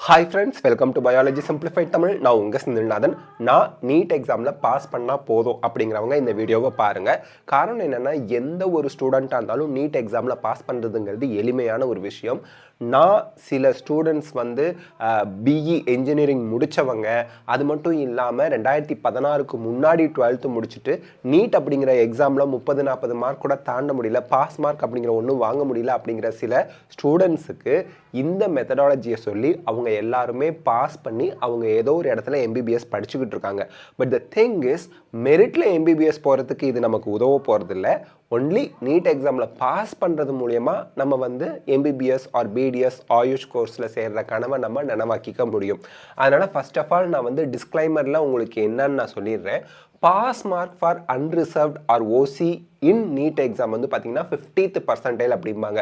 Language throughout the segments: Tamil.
Hi friends, welcome to biology simplified Tamil. நான் உங்கள் செந்தில்நாதன். நான் நீட் எக்ஸாமில் பாஸ் பண்ணால் போதும் அப்படிங்கிறவங்க இந்த வீடியோவை பாருங்கள். காரணம் என்னென்னா, எந்த ஒரு ஸ்டூடெண்ட்டாக இருந்தாலும் நீட் எக்ஸாமில் பாஸ் பண்ணுறதுங்கிறது எளிமையான ஒரு விஷயம். நான் சில ஸ்டூடெண்ட்ஸ் பிஇ என்ஜினியரிங் முடித்தவங்க, அது மட்டும் இல்லாமல் 2016க்கு முன்னாடி 12th முடிச்சுட்டு நீட் அப்படிங்கிற எக்ஸாமில் 30-40 மார்க் கூட தாண்ட முடியல, பாஸ் மார்க் அப்படிங்கிற ஒன்றும் வாங்க முடியல அப்படிங்கிற சில ஸ்டூடெண்ட்ஸுக்கு இந்த மெத்தடாலஜியை சொல்லி அவங்க எல்லாருமே பாஸ் பண்ணி அவங்க ஏதோ ஒரு இடத்துல எம்பிபிஎஸ் படிச்சுக்கிட்டு இருக்காங்க. பட் த திங் இஸ், மெரிட்டில் எம்பிபிஎஸ் போகிறதுக்கு இது நமக்கு உதவ போகிறதில்ல. ஒன்லி நீட் எக்ஸாமில் பாஸ் பண்ணுறது மூலயமா நம்ம எம்பிபிஎஸ் ஆர் பிடிஎஸ் ஆயுஷ் கோர்ஸில் சேர்கிற கனவை நம்ம நனவாக்கிக்க முடியும். அதனால் ஃபர்ஸ்ட் ஆஃப் ஆல் நான் டிஸ்க்ளைமரில் உங்களுக்கு என்னன்னு நான் சொல்லிடுறேன். Pass mark for unreserved or OC in NEET exam பார்த்தீங்கன்னா 50th percentile அப்படிம்பாங்க.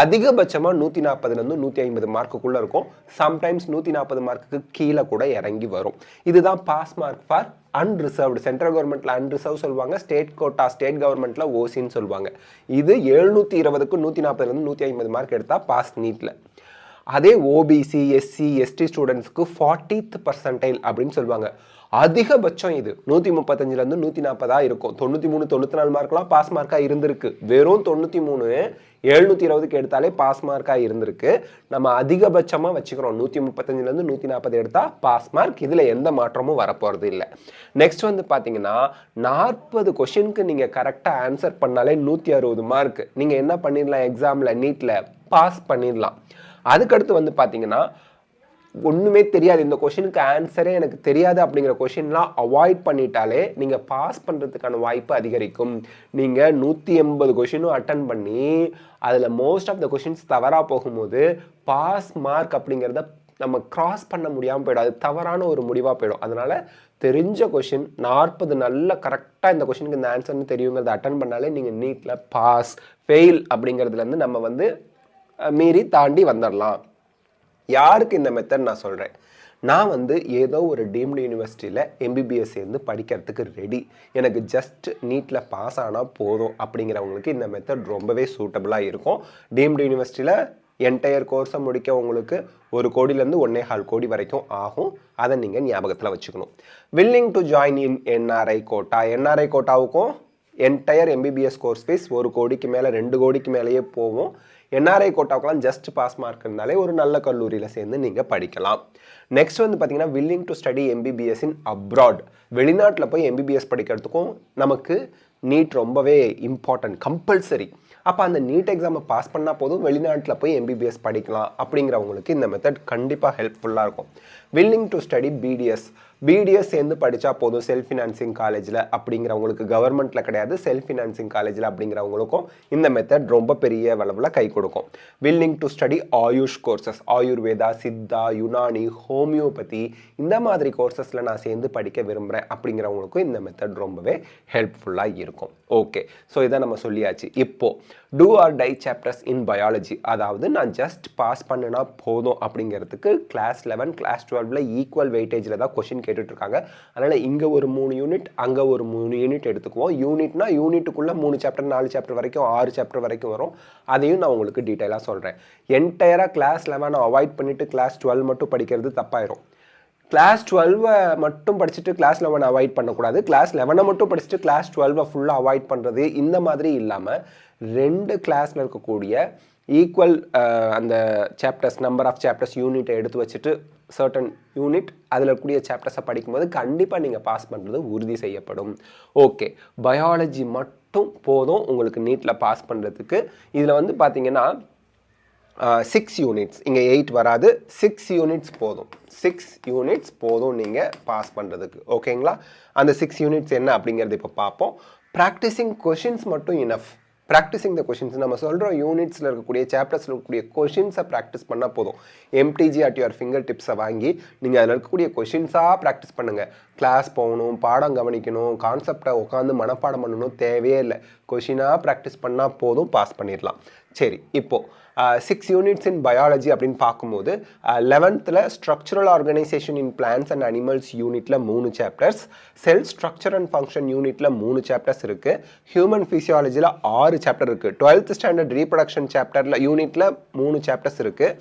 அதிகபட்சமாக 140லேருந்து 150 மார்க்குள்ளே இருக்கும். சம்டைம்ஸ் 140 மார்க்குக்கு கீழே கூட இறங்கி வரும். இதுதான் pass mark for unreserved. Central கவர்மெண்ட்டில் அன்ரிசர்வ் சொல்லுவாங்க, ஸ்டேட் கோட்டா ஸ்டேட் கவர்மெண்ட்டில் ஓசின்னு சொல்லுவாங்க. இது 720க்கு 140லேருந்து 150 மார்க் எடுத்தால் பாஸ் நீட்டில். அதே ஓபிசி எஸ்சி எஸ்டி ஸ்டூடெண்ட்ஸ்க்கு 40th percentile அப்படின்னு சொல்லுவாங்க. அதிகபட்சம் இது 135லேருந்து 140 இருக்கும். 93-94 மார்க்லாம் பாஸ் மார்க்காக இருந்திருக்கு. வெறும் 93 720க்கு எடுத்தாலே பாஸ் மார்க்காக இருந்திருக்கு. நம்ம அதிகபட்சமாக வச்சுக்கிறோம் 135லேருந்து 140 எடுத்தால் பாஸ் மார்க். இதில் எந்த மாற்றமும் வரப்போகிறது இல்லை. நெக்ஸ்ட் பார்த்தீங்கன்னா 40 கொஷினுக்கு நீங்கள் கரெக்டாக ஆன்சர் பண்ணாலே 160 மார்க். நீங்கள் என்ன பண்ணிடலாம், எக்ஸாமில் நீட்டில் பாஸ் பண்ணிடலாம். அதுக்கடுத்து பார்த்தீங்கன்னா ஒன்றுமே தெரியாது, இந்த கொஷினுக்கு ஆன்சரே எனக்கு தெரியாது அப்படிங்கிற கொஷின்லாம் அவாய்ட் பண்ணிட்டாலே நீங்கள் பாஸ் பண்ணுறதுக்கான வாய்ப்பு அதிகரிக்கும். நீங்கள் 180 கொஷினும் அட்டன் பண்ணி அதில் மோஸ்ட் ஆஃப் த கொஷின்ஸ் தவறாக போகும்போது பாஸ் மார்க் அப்படிங்கிறத நம்ம கிராஸ் பண்ண முடியாமல் போயிடும். அது தவறான ஒரு முடிவாக போயிடும். அதனால் தெரிஞ்ச கொஷின் 40 நல்ல கரெக்டாக இந்த கொஷினுக்கு இந்த ஆன்சர்னு தெரியுங்கிறத அட்டன் பண்ணாலே நீங்கள் நீட்டில் பாஸ் ஃபெயில் அப்படிங்கிறதுலேருந்து நம்ம மீறி தாண்டி வந்துடலாம். யாருக்கு இந்த மெத்தட் நான் சொல்கிறேன், நான் ஏதோ ஒரு டீம்டு யூனிவர்சிட்டியில் எம்பிபிஎஸ் சேர்ந்து படிக்கிறதுக்கு ரெடி, எனக்கு ஜஸ்ட் நீட்டில் பாஸ் ஆனால் போதும் அப்படிங்கிறவங்களுக்கு இந்த மெத்தட் ரொம்பவே சூட்டபுளாக இருக்கும். டீம்டு யூனிவர்சிட்டியில் என்டையர் கோர்ஸை முடிக்க உங்களுக்கு 1 கோடியிலேருந்து 1.25 கோடி வரைக்கும் ஆகும். அதை நீங்கள் ஞாபகத்தில் வச்சுக்கணும். Willing to join in NRI quota. NRI கோட்டாவுக்கும் என்டையர் எம்பிபிஎஸ் கோர்ஸ் ஃபீஸ் 1 கோடிக்கு மேலே 2 கோடிக்கு மேலேயே போகும். என்ஆர்ஐ கோட்டாவுக்கெல்லாம் ஜஸ்ட் பாஸ் மார்க் இருந்தாலே ஒரு நல்ல கல்லூரியில் சேர்ந்து நீங்கள் படிக்கலாம். நெக்ஸ்ட் பார்த்தீங்கன்னா willing to study MBBS in abroad. வெளிநாட்டில் போய் எம்பிபிஎஸ் படிக்கிறதுக்கும் நமக்கு நீட் ரொம்பவே இம்பார்ட்டன்ட், கம்பல்சரி. அப்போ அந்த நீட் எக்ஸாமை பாஸ் பண்ணால் போதும், வெளிநாட்டில் போய் எம்பிபிஎஸ் படிக்கலாம் அப்படிங்கிறவங்களுக்கு இந்த மெத்தட் கண்டிப்பாக ஹெல்ப்ஃபுல்லாக இருக்கும். Willing to study BDS. BDS சேர்ந்து படித்தா போதும் செல்ஃப் ஃபினான்சிங் காலேஜில் அப்படிங்கிறவங்களுக்கு, கவர்மெண்ட்டில் கிடையாது, செல்ஃப் ஃபினான்சிங் காலேஜில் அப்படிங்கிறவங்களுக்கும் இந்த மெத்தட் ரொம்ப பெரிய அளவில் கை கொடுக்கும். Willing to study AYUSH courses, Ayurveda, Siddha, Unani, homeopathy, இந்த மாதிரி கோர்சஸில் நான் சேர்ந்து படிக்க விரும்புகிறேன் அப்படிங்கிறவங்களுக்கும் இந்த மெத்தட் ரொம்பவே ஹெல்ப்ஃபுல்லாக இருக்கும். ஓகே, ஸோ இதை நம்ம சொல்லியாச்சு. இப்போது two or three chapters in biology, அதாவது நான் ஜஸ்ட் பாஸ் பண்ணினா போதும் அப்படிங்கிறதுக்கு கிளாஸ் 11 கிளாஸ் 12 ஈக்குவல் வெயிட்டேஜில் தான் கொஷின் கேட்டுட்ருக்காங்க. அதனால் இங்கே ஒரு 3 யூனிட், அங்கே ஒரு 3 யூனிட் எடுத்துக்குவோம். யூனிட்னா யூனிட்டுக்குள்ளே 3 சாப்டர் 4 சாப்டர் வரைக்கும் 6 சாப்டர் வரைக்கும் வரும். அதையும் நான் உங்களுக்கு டீட்டெயிலாக சொல்கிறேன். என்டையராக கிளாஸ் 11 அவாய்ட் பண்ணிவிட்டு கிளாஸ் 12 மட்டும் படிக்கிறது தப்பாயிரும். கிளாஸ் 12 மட்டும் படிச்சுட்டு கிளாஸ் 11 அவாய்ட் பண்ணக்கூடாது. கிளாஸ் 11 மட்டும் படிச்சுட்டு கிளாஸ் 12 ஃபுல்லாக அவாய்ட் பண்ணுறது, இந்த மாதிரி இல்லாமல் 2 கிளாஸில் இருக்கக்கூடிய ஈக்குவல் அந்த சாப்டர்ஸ், நம்பர் ஆஃப் சாப்டர்ஸ் யூனிட்டை எடுத்து வச்சுட்டு சர்டன் யூனிட் அதில் இருக்கக்கூடிய சாப்டர்ஸை படிக்கும்போது கண்டிப்பாக நீங்கள் பாஸ் பண்ணுறது உறுதி செய்யப்படும். ஓகே, பயாலஜி மட்டும் போதும் உங்களுக்கு நீட்டில் பாஸ் பண்ணுறதுக்கு. இதில் பார்த்தீங்கன்னா 6 யூனிட்ஸ், இங்கே 8 வராது, 6 யூனிட்ஸ் போதும். 6 யூனிட்ஸ் போதும் நீங்கள் பாஸ் பண்ணுறதுக்கு. ஓகேங்களா? அந்த 6 யூனிட்ஸ் என்ன அப்படிங்கிறது இப்போ பார்ப்போம். ப்ராக்டிஸிங் கொஷின்ஸ் மட்டும் இனஃப். ப்ராக்டிஸிங் த கொஷின்ஸ், நம்ம சொல்கிற யூனிட்ஸில் இருக்கக்கூடிய சாப்டர்ஸில் இருக்கக்கூடிய கொஷின்ஸை ப்ராக்டிஸ் பண்ணால் போதும். எம்டிஜி அட் யுவர் ஃபிங்கர் டிப்ஸை வாங்கி நீங்கள் அதில் இருக்கக்கூடிய கொஷின்ஸாக ப்ராக்டிஸ் பண்ணுங்கள். கிளாஸ் போகணும், பாடம் கவனிக்கணும், கான்செப்டை உட்காந்து மனப்பாடம் பண்ணணும் தேவையே இல்லை. கொஷினாக ப்ராக்டிஸ் பண்ணால் போதும், பாஸ் பண்ணிடலாம். சரி, இப்போது 6 யூனிட்ஸ் இன் பயாலஜி அப்படின்னு பார்க்கும்போது 11th structural organisation in plants and animals யூனிட்டில் 3 chapters, sell structure and function யூனிட்டில் 3 சாப்டர்ஸ் இருக்குது, ஹியூமன் ஃபிசியாலஜியில் 6 சாப்டர் இருக்குது, 12th ஸ்டாண்டர்ட் ரீப்ரொடக்ஷன் சாப்டரில் யூனிட்டில் 3 சாப்டர்ஸ் இருக்குது,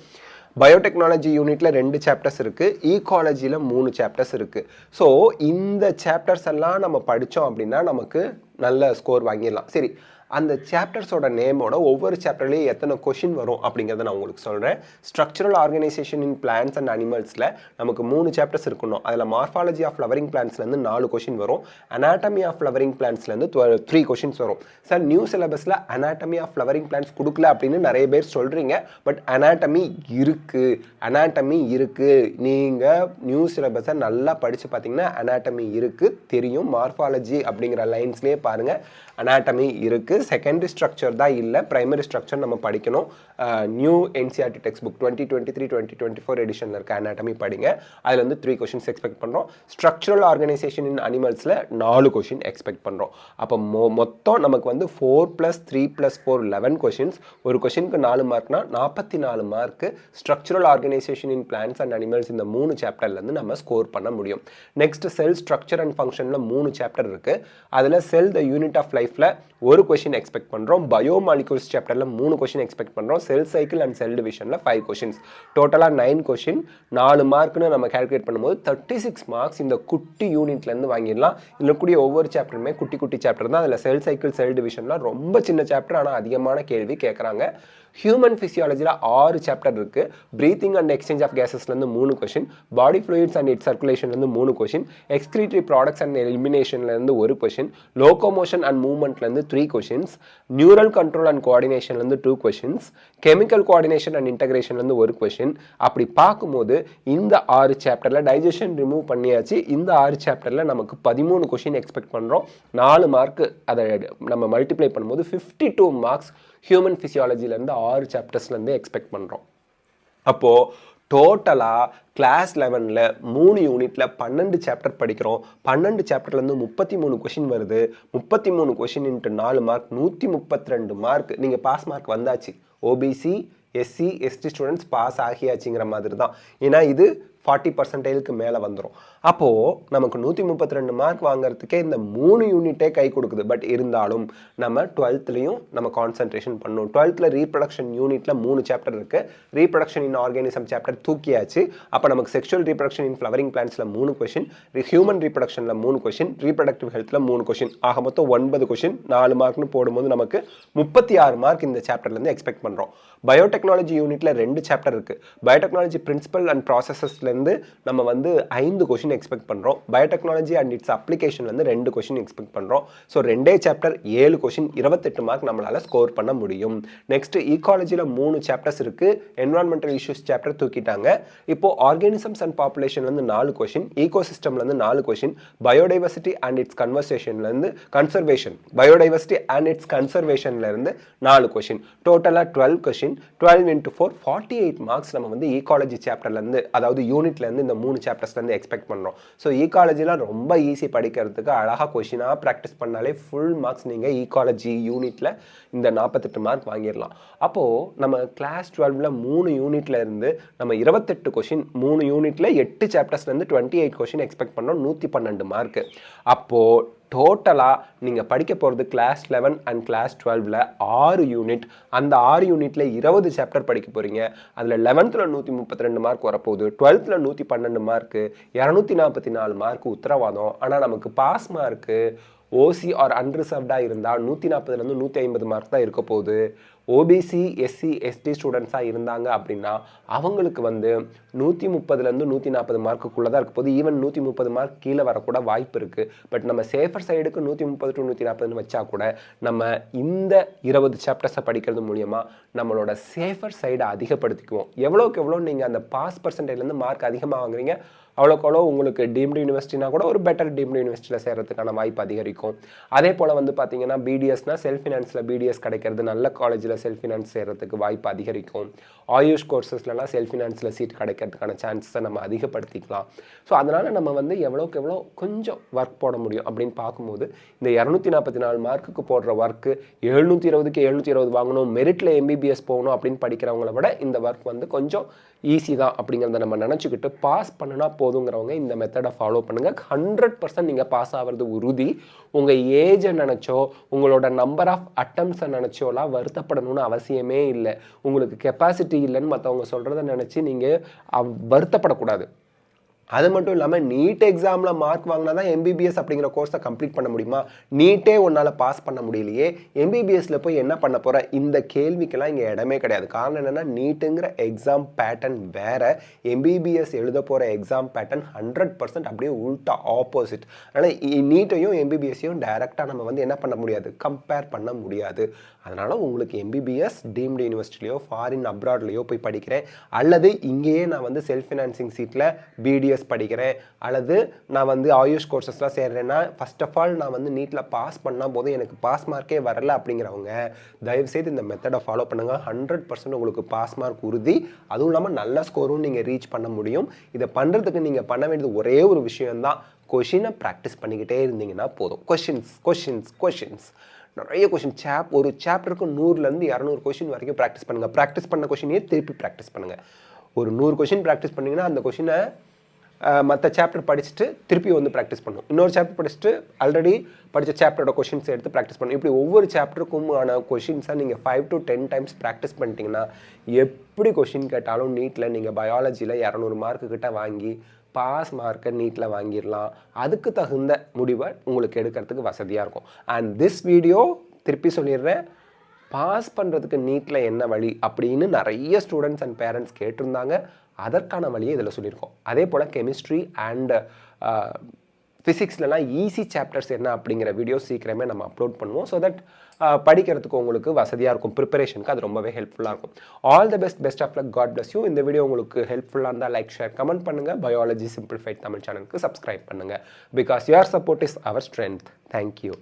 பயோடெக்னாலஜி யூனிட்டில் 2 சாப்டர்ஸ் இருக்குது, ஈகாலஜியில் 3 சாப்டர்ஸ் இருக்குது. ஸோ இந்த சாப்டர்ஸ் எல்லாம் நம்ம படித்தோம் அப்படின்னா நமக்கு நல்ல ஸ்கோர் வாங்கிடலாம். சரி, அந்த சாப்டர்ஸோட நேமோட ஒவ்வொரு சாப்டர்லேயும் எத்தனை கொஷின் வரும் அப்படிங்கிறத நான் உங்களுக்கு சொல்கிறேன். Structural organisation in plants and அனிமல்ஸில் நமக்கு 3 சாப்டர்ஸ் இருக்கணும். அதில் மார்ஃபாலஜி ஆஃப் ஃப்ளவரிங் பிளான்ஸ்லேருந்து 4 கொஷின் வரும். அனாட்டமி ஆஃப் ஃப்ளவரிங் பிளான்ஸ்லேருந்து 3 கொஷின்ஸ் வரும். சார், நியூ சிலபஸில் அனாட்டமி ஆஃப் ஃப்ளவரிங் பிளான்ஸ் கொடுக்கல அப்படின்னு நிறைய பேர் சொல்கிறீங்க. பட் அனாட்டமி இருக்குது. நீங்கள் நியூ சிலபஸை நல்லா படித்து பார்த்தீங்கன்னா அனாட்டமி இருக்குது தெரியும். மார்ஃபாலஜி அப்படிங்கிற லைன்ஸ்லேயே பாருங்கள், அனாட்டமி இருக்குது. செகண்டரி ஸ்ட்ரக்சர் தான் இல்லை, பிரைமரி ஸ்ட்ரக்சர் நம்ம படிக்கணும். நியூ என்சிஆர்டி டெக்ஸ்ட் புக் 2023-2024 எடிஷனில் இருக்க அனாட்டமி படிங்க. அதில் வந்து 3 கொஷின்ஸ் எக்ஸ்பெக்ட் பண்ணுறோம். ஸ்ட்ரக்சரல் ஆர்கனைசேஷன் இன் அனிமல்ஸில் 4 கொஷின் எக்ஸ்பெக்ட் பண்ணுறோம். அப்போ மொத்தம் நமக்கு வந்து 4+3+4 11 கொஷின்ஸ். ஒரு கொஷினுக்கு 4 மார்க்னா 44 mark structural organisation in plants and animals இந்த 3 சாப்டர்லேருந்து நம்ம ஸ்கோர் பண்ண முடியும். நெக்ஸ்ட் செல் ஸ்ட்ரக்சர் அண்ட் ஃபங்க்ஷனில் 3 சாப்டர் இருக்குது. அதில் செல் த யூனிட் ஆஃப் லைஃப்பில் ஒரு கொஷின் எக்ஸ்பெக்ட் பண்ணுறோம். பயோமாலிகூல்ஸ் சாப்டரில் 3 கொஷின் எக்ஸ்பெக்ட் பண்ணுறோம். செல் சைக்கிள் அண்ட் செல் டிவிஷனில் 5 கொஷின்ஸ். டோட்டலாக 9 கொஷின். 4 மார்க்னு நம்ம கால்குலேட் பண்ணும்போது 36 மார்க்ஸ் இந்த குட்டி யூனிட்லேருந்து வாங்கிடலாம். இதில் கூடிய ஒவ்வொரு சாப்டருமே குட்டி சாப்டர் தான். அதில் செல் சைக்கிள் செல் டிவிஷன்லாம் ரொம்ப சின்ன சாப்டர், ஆனால் அதிகமான கேள்வி கேட்குறாங்க. ஹியூமன் ஃபிசியாலஜியில் 6 சாப்டர் இருக்குது. ப்ரீத்திங் அண்ட் எக்ஸ்சேஞ்ச் ஆஃப் கேசஸ்லேருந்து 3 question, body fluids and its சர்க்குலேஷன்லேருந்து 3 கொஷின், எக்ஸ்கிரீட்டரி ப்ராடக்ட்ஸ் அண்ட் எலிமினேஷன்லேருந்து 1 கொஷின், லோகோமோஷன் அண்ட் மூவ்மெண்ட்லேருந்து 3 கொஷின்ஸ், நியூரல் கண்ட்ரோல் அண்ட் கோஆர்டினேஷன்லேருந்து 2 கொஷின்ஸ், கெமிக்கல் கோஆர்டினேஷன் அண்ட் இன்டகிரேஷன்லேருந்து 1 கொஷின். அப்படி பார்க்கும்போது இந்த 6 சாப்டரில் டைஜஷன் ரிமூவ் பண்ணியாச்சு. இந்த 6 சாப்டரில் நமக்கு 13 கொஷின் எக்ஸ்பெக்ட் பண்ணுறோம். 4 மார்க்கு அதை நம்ம மல்டிப்ளை பண்ணும்போது 52 மார்க்ஸ் ஹியூமன் ஃபிசியாலஜிலேருந்து 6 சாப்டர்ஸ்லேருந்து எக்ஸ்பெக்ட் பண்ணுறோம். அப்போது டோட்டலாக கிளாஸ் 11ல் 3 யூனிட்டில் 12 சாப்டர் படிக்கிறோம். 12 சாப்டர்லேருந்து 33 கொஷின் வருது. 33 கொஷின் இன்ட்டு 4 மார்க் 132 மார்க். நீங்கள் பாஸ் மார்க் வந்தாச்சு. OBC SC ST students pass ஆகியாச்சுங்கிற மாதிரி தான். ஏன்னா இது 40% மேலே வந்துடும். அப்போது நமக்கு 132 மார்க் வாங்குறதுக்கே இந்த 3 யூனிட்டே கை கொடுக்குது. பட் இருந்தாலும் நம்ம 12லையும் நம்ம கான்சன்ட்ரேஷன் பண்ணணும். 12th ரீப்ரொடக்ஷன் யூனிட்டில் 3 சாப்டர் இருக்குது. ரீப்ரொடக்ஷன் இன் ஆர்கானிசம் சாப்டர் தூக்கியாச்சு. அப்போ நமக்கு செக்ஷுவல் ரீப்ரொடக்ஷன் இன் ஃப்ளவரிங் பிளான்ஸில் 3 கொஷின், ஹியூமன் ரீப்ரொடக்ஷனில் 3 கொஷின், ரீப்ரொடக்டிவ் ஹெல்த்தில் 3 கொஷின், ஆக மொத்தம் 9 கொஷின். 4 மார்க்னு போடும்போது நமக்கு 36 மார்க் இந்த சாப்டர்லேருந்து எக்ஸ்பெக்ட் பண்ணுறோம். பயோடெக்னாலஜி யூனிட்டில் 2 சாப்டர் இருக்குது. பயோடெக்னாலஜி பிரின்சிபல் அண்ட் ப்ராசஸஸ்லேருந்து நம்ம வந்து 5 கொஷின் எக்ஸ்பெக்ட் பண்ணுறோம். பயோடெக்னாலஜி அண்ட் இட்ஸ் அப்ளிகேஷன்லேருந்து 2 கொஷின் எக்ஸ்பெக்ட் பண்ணுறோம். ஸோ 2 சாப்டர் 7 கொஷின் 28 மார்க் நம்மளால் ஸ்கோர் பண்ண முடியும். நெக்ஸ்ட் ஈகாலஜியில் 3 சாப்டர்ஸ் இருக்குது. என்விரான்மெண்டல் இஷ்யூஸ் சாப்டர் தூக்கிட்டாங்க. இப்போ ஆர்கானிசம்ஸ் அண்ட் பாப்புலேஷன்லேருந்து 4 கொஷின், ஈகோசிஸ்டம்லேருந்து 4 கொஷின், பயோடைவர்சிட்டி அண்ட் இட்ஸ் கன்சர்வேஷன்லேருந்து 4 கொஷின். டோட்டலாக 12 கொஷின். 12 × 4 48 மார்க்ஸ் நம்ம வந்து ஈகாலஜி சாப்டர்லேருந்து, அதாவது யூனிட்லேருந்து இந்த 3 சாப்டர்ஸ்லேருந்து எக்ஸ்பெக்ட் பண்ணுறோம். ஸோ ஈகாலஜிலாம் ரொம்ப ஈஸி படிக்கிறதுக்கு. அழகாக கொஷினாக ப்ராக்டிஸ் பண்ணாலே ஃபுல் மார்க்ஸ் நீங்கள் ஈகாலஜி யூனிட்டில் இந்த 48 மார்க் வாங்கிடலாம். அப்போது நம்ம கிளாஸ் 12ல் 3 யூனிட்டில் இருந்து நம்ம 28 கொஷின், 3 யூனிட்டில் 8 சாப்டர்ஸ்லேருந்து 28 கொஷின் எக்ஸ்பெக்ட் பண்ணோம். 112 மார்க்கு. அப்போது டோட்டலாக நீங்கள் படிக்க போகிறது கிளாஸ் 11 அண்ட் கிளாஸ் 12ல் 6 யூனிட். அந்த 6 யூனிட்டில் 20 சாப்டர் படிக்க போகிறீங்க. அதில் 11th 132 மார்க் வரப்போகுது. 12th 112 மார்க்கு, 244 மார்க்கு உத்தரவாதம். ஆனால் நமக்கு பாஸ் மார்க்கு ஓசி ஆர் அன்ரிசர்வ்டாக இருந்தால் 140லேருந்து 150 மார்க் தான் இருக்க போகுது. ஓபிசி எஸ்சி எஸ்டி ஸ்டூடெண்ட்ஸாக இருந்தாங்க அப்படின்னா அவங்களுக்கு வந்து 130லேருந்து 140 மார்க்குள்ளே தான் இருக்க போகுது. ஈவன் 130 மார்க் கீழே வரக்கூட வாய்ப்பு இருக்குது. பட் நம்ம சேஃபர் சைடுக்கு 130 to 140 வச்சா கூட நம்ம இந்த 20 சாப்டர்ஸை படிக்கிறது மூலியமாக நம்மளோட சேஃபர் சைடை அதிகப்படுத்திக்குவோம். எவ்வளோக்கு எவ்வளோ நீங்கள் அந்த பாஸ் பர்சன்டேஜ்லேருந்து மார்க் அதிகமாக வாங்குறீங்க, அவ்வளோக்கு அவ்வளோ உங்களுக்கு டீம்டு யூனிவர்சிட்டினா கூட ஒரு பெட்டர் டீம்டு யூனிவர்சிட்டியில் சேர்கிறதுக்கான வாய்ப்பு அதிகரிக்கும். அதே போல் வந்து பார்த்தீங்கன்னா பிடிஎஸ்னால் செல்ஃப் ஃபினான்ஸில் பிடிஎஸ் கிடைக்கிறது, நல்ல காலேஜில் செல்ஃப் ஃபினான்ஸ் சேர்கிறதுக்கு வாய்ப்பு அதிகரிக்கும். ஆயுஷ் கோர்சஸ்லாம் செல்ஃப் ஃபினான்ஸில் சீட் கிடைக்கிறதுக்கான சான்ஸை நம்ம அதிகப்படுத்திக்கலாம். ஸோ அதனால் நம்ம வந்து எவ்வளோக்கு எவ்வளோ கொஞ்சம் ஒர்க் போட முடியும் அப்படின்னு பார்க்கும்போது இந்த 244 மார்க்குக்கு போடுற ஒர்க்கு 720க்கு 720 வாங்கணும், மெரிட்டில் எம்பிபிஎஸ் போகணும் அப்படின்னு படிக்கிறவங்கள விட இந்த ஒர்க் வந்து கொஞ்சம் ஈஸி தான் அப்படிங்கிறத நம்ம நினச்சிக்கிட்டு பாஸ் பண்ணுனா போதுங்கிறவங்க இந்த மெத்தடை ஃபாலோ பண்ணுங்கள். 100% நீங்கள் பாஸ் ஆகிறது உறுதி. உங்கள் ஏஜை நினச்சோ உங்களோட நம்பர் ஆஃப் அட்டம்ப்ஸை நினச்சோலாம் வருத்தப்படணும்னு அவசியமே இல்லை. உங்களுக்கு கெப்பாசிட்டி இல்லைன்னு மற்றவங்க சொல்கிறத நினச்சி நீங்கள் வருத்தப்படக்கூடாது. அது மட்டும் இல்லாமல் நீட் எக்ஸாமில் மார்க் வாங்கினா தான் எம்பிபிஎஸ் அப்படிங்கிற கோர்ஸை கம்ப்ளீட் பண்ண முடியுமா? நீட்டே உன்னால் பாஸ் பண்ண முடியலையே, எம்பிபிஎஸ்ல போய் என்ன பண்ண போகிற? இந்த கேள்விக்கெல்லாம் இங்கே இடமே கிடையாது. காரணம் என்னென்னா நீட்டுங்கிற எக்ஸாம் பேட்டர்ன் வேறு, எம்பிபிஎஸ் எழுத போகிற எக்ஸாம் பேட்டர்ன் 100% அப்படியே உல்ட்டா ஆப்போசிட். அதனால் நீட்டையும் எம்பிபிஎஸ்ஸையும் டைரெக்டாக நம்ம வந்து என்ன பண்ண முடியாது, கம்பேர் பண்ண முடியாது. அதனால் உங்களுக்கு எம்பிபிஎஸ் டீம்டு யூனிவர்சிட்டிலையோ ஃபாரின் அப்ராட்லேயோ போய் படிக்கிறேன், அல்லது இங்கேயே நான் வந்து செல்ஃப் ஃபினான்சிங் சீட்டில் பிடிஎஸ் படிக்கிறேன், அல்லது நான் வந்து ஆயுஷ் கோர்சஸ்லாம் சேர்றேன்னா ஃபர்ஸ்ட் ஆஃப் ஆல் நான் வந்து நீட்டில் பாஸ் பண்ணால் போதும், எனக்கு பாஸ் மார்க்கே வரல அப்படிங்கிறவங்க தயவுசெய்து இந்த மெத்தடை ஃபாலோ பண்ணுங்கள். 100% உங்களுக்கு பாஸ் மார்க் உறுதி. அதுவும் இல்லாமல் நல்ல ஸ்கோரும் நீங்கள் ரீச் பண்ண முடியும். இதை பண்ணுறதுக்கு நீங்கள் பண்ண வேண்டியது ஒரே ஒரு விஷயம்தான், கொஷினை ப்ராக்டிஸ் பண்ணிக்கிட்டே இருந்தீங்கன்னா போதும். கொஷின்ஸ் நிறைய கொஷின், ஒரு சாப்டருக்கு 100லேருந்து 200 கொஷின் வரைக்கும் ப்ராக்டிஸ் பண்ணுங்கள். ப்ராக்டிஸ் பண்ண கொஷினையே திருப்பி ப்ராக்டிஸ் பண்ணுங்கள். ஒரு 100 கொஷின் ப்ராக்டிஸ் பண்ணிங்கன்னா அந்த கொஷினை மற்ற சாப்டர் படிச்சுட்டு திருப்பி வந்து ப்ராக்டிஸ் பண்ணும். இன்னொரு சாப்டர் படிச்சுட்டு ஆல்ரெடி படித்த சாப்டரோட கொஷின்ஸ் எடுத்து ப்ராக்டிஸ் பண்ணும். இப்படி ஒவ்வொரு சாப்டருக்கும் ஆன கொஷின்ஸை நீங்கள் 5 to 10 டைம்ஸ் ப்ராக்டிஸ் பண்ணிட்டீங்கன்னா எப்படி கொஷின் கேட்டாலும் நீட்டில் நீங்கள் பயாலஜியில் 200 மார்க்கு கிட்ட வாங்கி பாஸ் மார்க்கை நீட்டில் வாங்கிடலாம். அதுக்கு தகுந்த முடிவை உங்களுக்கு எடுக்கிறதுக்கு வசதியாக இருக்கும். அண்ட் திஸ் வீடியோ திருப்பி சொல்லிடுறேன், பாஸ் பண்ணுறதுக்கு நீட்டில் என்ன வழி அப்படின்னு நிறைய ஸ்டூடெண்ட்ஸ் அண்ட் பேரண்ட்ஸ் கேட்டிருந்தாங்க. அதற்கான வழியை இதில் சொல்லியிருக்கோம். அதே போல் கெமிஸ்ட்ரி அண்ட் ஃபிசிக்ஸ்லலாம் ஈஸி சாப்டர்ஸ் என்ன அப்படிங்கிற வீடியோ சீக்கிரமே நம்ம அப்லோட் பண்ணுவோம். ஸோ தட் படிக்கிறதுக்கு உங்களுக்கு வசதியாக இருக்கும், ப்ரிப்பரேஷனுக்கு அது ரொம்பவே ஹெல்ப்ஃபுல்லாக இருக்கும். All the best of luck, God bless you. இந்த வீடியோ உங்களுக்கு ஹெல்ப்ஃபுல்லாக இருந்தால் லைக், ஷேர், கமெண்ட் பண்ணுங்கள். பயாலஜி சிம்பிளிஃபைட் தமிழ் சேனலுக்கு சப்ஸ்கிரைப் பண்ணுங்கள். Because your support is our strength. Thank you.